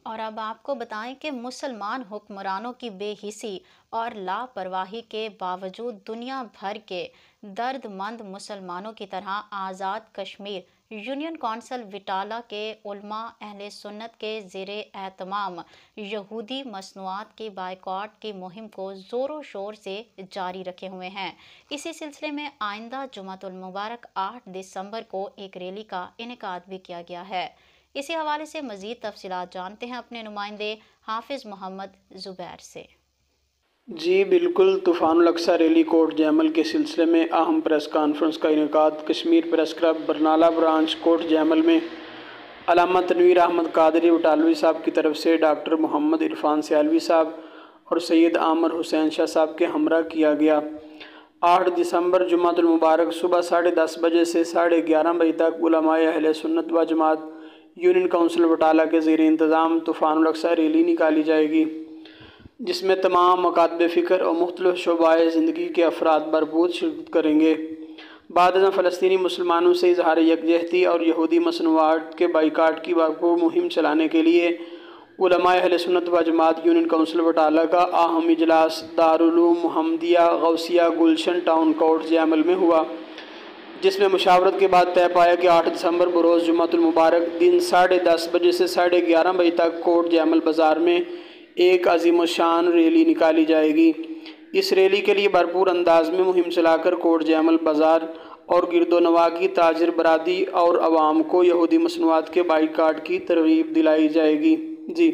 اور اب آپ کو بتائیں کہ مسلمان حکمرانوں کی بے حسی اور لاپرواہی کے باوجود دنیا بھر کے درد مند مسلمانوں کی طرح آزاد کشمیر یونین کونسل وٹالہ کے علماء اہل سنت کے زیر اہتمام یہودی مصنوعات کی بائیکاٹ کی مہم کو زور و شور سے جاری رکھے ہوئے ہیں۔ اسی سلسلے میں آئندہ جمعۃ المبارک 8 دسمبر کو ایک ریلی کا انعقاد بھی کیا گیا ہے۔ اسی حوالے سے مزید تفصیلات جانتے ہیں اپنے نمائندے حافظ محمد زبیر سے۔ جی بالکل، طوفان الاقصی ریلی کوٹ جیمل کے سلسلے میں اہم پریس کانفرنس کا انعقاد Kashmir press club Barnala branch Kot Jaimal میں علامہ تنویر احمد قادری وٹالوی صاحب کی طرف سے ڈاکٹر محمد عرفان سیالوی صاحب اور سید عامر حسین شاہ صاحب کے ہمراہ کیا گیا۔ 8 دسمبر جمعۃ المبارک صبح 10:30 بجے سے 11:30 بجے تک علماء اہل سنت و جماعت یونین کونسل وٹالہ کے زیر انتظام طوفان الاقصی ریلی نکالی جائے گی، جس میں تمام مکاتب فکر اور مختلف شعبۂ زندگی کے افراد بھرپور شرکت کریں گے۔ بعد ازاں فلسطینی مسلمانوں سے اظہار یکجہتی اور یہودی مصنوعات کے بائیکاٹ کی بھرپور مہم چلانے کے لیے علماء اہل سنت و جماعت یونین کونسل وٹالہ کا اہم اجلاس دارالعلوم محمدیہ غوثیہ گلشن ٹاؤن کوٹ جیمل میں ہوا، جس میں مشاورت کے بعد طے پایا کہ 8 دسمبر بروز جمعۃ المبارک دن 10:30 بجے سے 11:30 بجے تک کوٹ جیمل بازار میں ایک عظیم الشان ریلی نکالی جائے گی۔ اس ریلی کے لیے بھرپور انداز میں مہم چلا کر کوٹ جیمل بازار اور گرد و نواح کی تاجر برادری اور عوام کو یہودی مصنوعات کے بائیکاٹ کی ترغیب دلائی جائے گی۔ جی